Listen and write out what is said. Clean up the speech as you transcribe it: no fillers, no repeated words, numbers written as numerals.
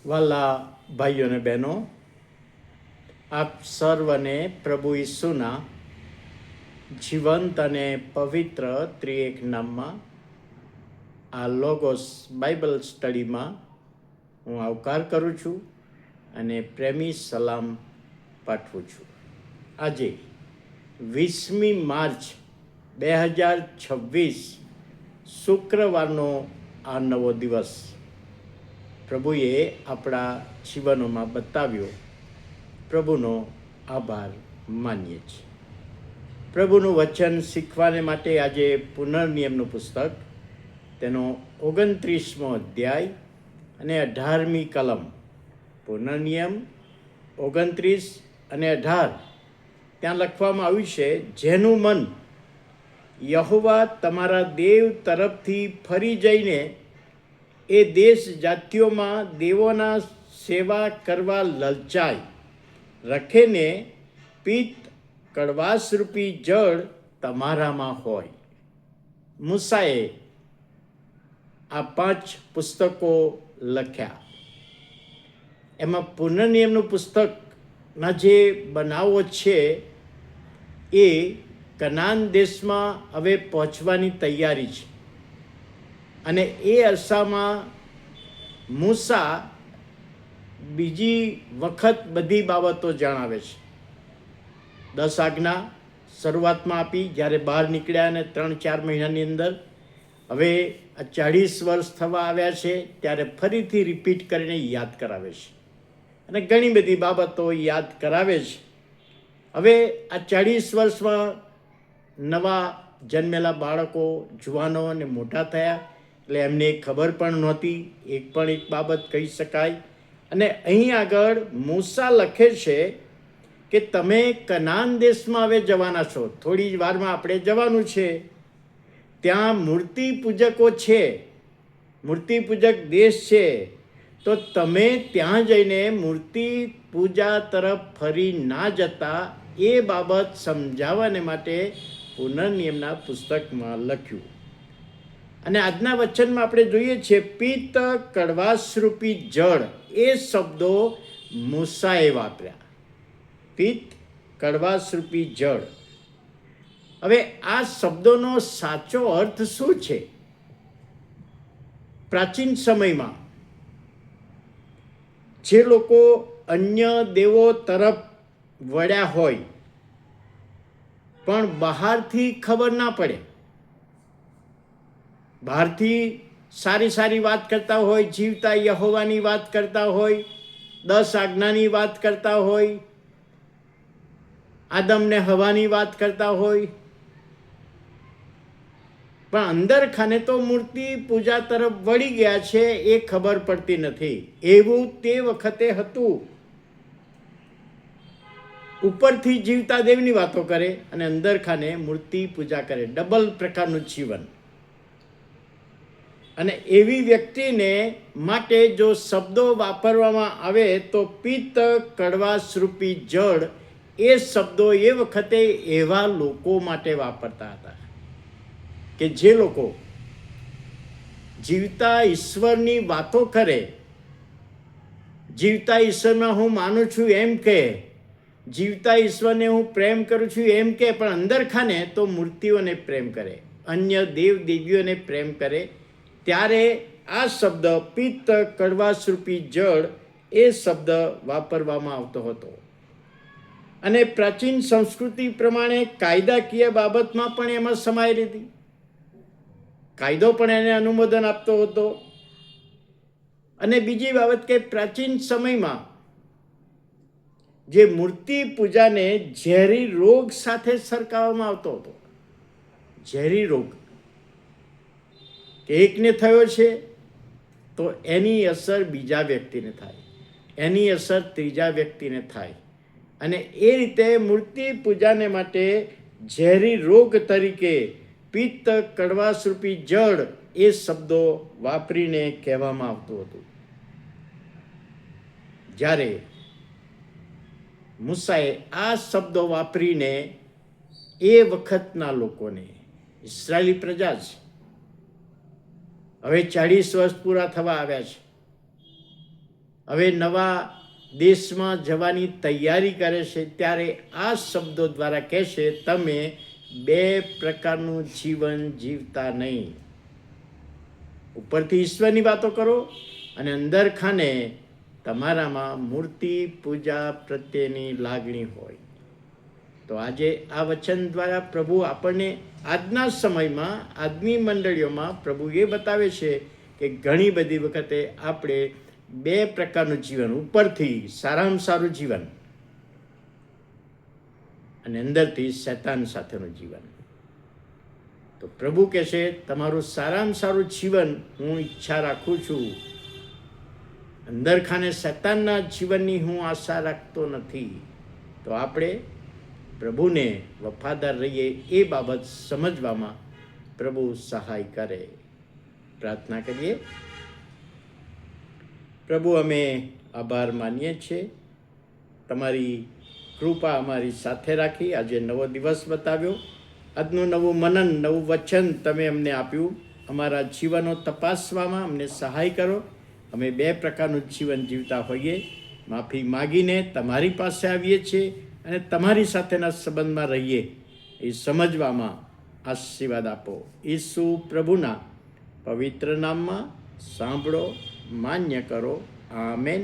વાલા ભાઈઓ અને બહેનો, આપ સર્વને પ્રભુ ઈસુના જીવંત અને પવિત્ર ત્રિએક નામમાં આ લોગોસ બાઇબલ સ્ટડીમાં હું આવકાર કરું છું અને પ્રેમી સલામ પાઠવું છું. આજે 20મી માર્ચ 2026 શુક્રવારનો આ નવો દિવસ પ્રભુએ આપણા જીવનોમાં બતાવ્યો. પ્રભુનો આભાર માનીએ છીએ. પ્રભુનું વચન શીખવાને માટે આજે પુનર્નિયમનું પુસ્તક, તેનો 29મો અધ્યાય અને 18મી કલમ. પુનર્નિયમ 29 અને 18 ત્યાં લખવામાં આવ્યું છે, જેનું મન યહોવા તમારા દેવ તરફથી ફરી જઈને એ દેશ જાતિઓમાં દેવોના સેવા કરવા લલચાય, રખેને પિત્ત કડવાશરૂપી જળ તમારામાં હોય. મૂસાએ આ 5 પુસ્તકો લખ્યા. એમાં પુનર્નિયમનું પુસ્તકના જે બનાવો છે એ કનાન દેશમાં હવે પહોંચવાની તૈયારી છે. અને એ અરસામાં મૂસા બીજી વખત બધી બાબતો જણાવે છે. 10 આજ્ઞા શરૂઆતમાં આપી, જ્યારે બહાર નીકળ્યા અને 3-4 મહિનાની અંદર હવે આ 40 વર્ષ થવા આવ્યા છે ત્યારે ફરીથી રિપીટ કરીને યાદ કરાવે છે અને ઘણી બધી બાબતો યાદ કરાવે છે. હવે આ 40 વર્ષમાં નવા જન્મેલા બાળકો, જુવાનો અને મોટા થયા એટલે એમને ખબર પણ નહોતી. એક બાબત કહી શકાય. અને અહીં આગળ મૂસા લખે છે કે તમે કનાન દેશમાં હવે જવાના છો. થોડી જ વારમાં આપણે જવાનું છે. ત્યાં મૂર્તિ પૂજકો છે, મૂર્તિ પૂજક દેશ છે. તો તમે ત્યાં જઈને મૂર્તિ પૂજા તરફ ફરી ના જતા એ બાબત સમજાવવાને માટે પુનર્નિયમના પુસ્તકમાં લખ્યું. અને આજના વચનમાં આપણે જોઈએ છીએ, પિત્ત કડવાશરૂપી જળ, એ શબ્દો મૂસાએ વાપર્યા. પિત્ત કડવાશરૂપી જળ. હવે આ શબ્દોનો સાચો અર્થ શું છે? પ્રાચીન સમયમાં જે લોકો અન્ય દેવો તરફ વળ્યા હોય પણ બહારથી ખબર ના પડે, બહારથી સારી વાત કરતા હોય, જીવતા યહોવાની વાત કરતા હોય, 10 આજ્ઞાની વાત કરતા હોય, આદમ ને હવાની વાત કરતા હોય, પણ અંદર ખાને તો મૂર્તિ પૂજા તરફ વળી ગયા છે એ ખબર પડતી નથી. એવું તે વખતે હતું. ઉપરથી જીવતા દેવની વાતો કરે અને અંદર ખાને મૂર્તિ પૂજા કરે. ડબલ પ્રકારનું જીવન. અને એવી વ્યક્તિને માટે જો શબ્દો વાપરવામાં આવે તો પિત્ત કડવાશરૂપી જળ, એ શબ્દો એ વખતે એવા લોકો માટે વાપરતા હતા કે જે લોકો જીવતા ઈશ્વરની વાતો કરે, જીવતા ઈશ્વરમાં હું માનું છું એમ કહે, જીવતા ઈશ્વરને હું પ્રેમ કરું છું એમ કહે, પણ અંદર ખાને તો મૂર્તિઓને પ્રેમ કરે, અન્ય દેવ દેવીઓને પ્રેમ કરે. ત્યારે આ શબ્દ પિત્ત કડવાશરૂપી જળ, એ શબ્દ વાપરવામાં આવતો હતો. અને પ્રાચીન સંસ્કૃતિ પ્રમાણે કાયદાકીય બાબતમાં પણ એમાં સમાયેલી હતી. કાયદો પણ એને અનુમોદન આપતો હતો. અને બીજી બાબત કે પ્રાચીન સમયમાં જે મૂર્તિ પૂજાને ઝેરી રોગ સાથે સરખાવવામાં આવતો હતો. ઝેરી રોગ કે એકને થયો છે તો એની અસર બીજા વ્યક્તિને થાય, એની અસર ત્રીજા વ્યક્તિને થાય. અને એ રીતે મૂર્તિ પૂજાને માટે ઝેરી રોગ તરીકે પિત્ત કડવાશરૂપી જળ, એ શબ્દો વાપરીને કહેવામાં આવતું હતું. જ્યારે મૂસાએ આ શબ્દો વાપરીને એ વખતના લોકોને, ઇસ્રાયેલી પ્રજા છે, હવે 40 વર્ષ પૂરા થવા આવ્યા છે, હવે નવા દેશમાં જવાની તૈયારી કરે છે, ત્યારે આ શબ્દો દ્વારા કહેશે, તમે 2 પ્રકારનું જીવન જીવતા નહીં. ઉપરથી ઈશ્વરની વાતો કરો અને અંદર ખાને તમારામાં મૂર્તિ પૂજા પ્રત્યેની લાગણી હોય. તો આજે આ વચન દ્વારા પ્રભુ આપણને આજના સમયમાં, આજની મંડળીઓમાં પ્રભુ એ બતાવે છે કે ઘણી બધી વખતે આપણે 2 પ્રકારનું જીવન, ઉપરથી સારામાં સારું જીવન અને અંદરથી શૈતાન સાથેનું જીવન. તો પ્રભુ કહે છે, તમારું સારામાં સારું જીવન હું ઈચ્છા રાખું છું. અંદર ખાને શૈતાનના જીવનની હું આશા રાખતો નથી. તો આપણે પ્રભુને વફાદાર રહીએ, એ બાબત સમજવામાં પ્રભુ સહાય કરે. પ્રાર્થના કરીએ. પ્રભુ, અમે આભાર માનીએ છીએ, તમારી કૃપા અમારી સાથે રાખી આજે નવો દિવસ બતાવ્યો. આજનું નવું મનન, નવું વચન તમે અમને આપ્યું. અમારા જીવનો તપાસવામાં અમને સહાય કરો. અમે 2 પ્રકારનું જીવન જીવતા હોઈએ, માફી માગીને તમારી પાસે આવીએ છીએ અને તમારી સાથેના સંબંધમાં રહીએ, એ સમજવામાં આશીર્વાદ આપો. ઈસુ પ્રભુના પવિત્ર નામમાં સાંભળો, માન્ય કરો. આમેન.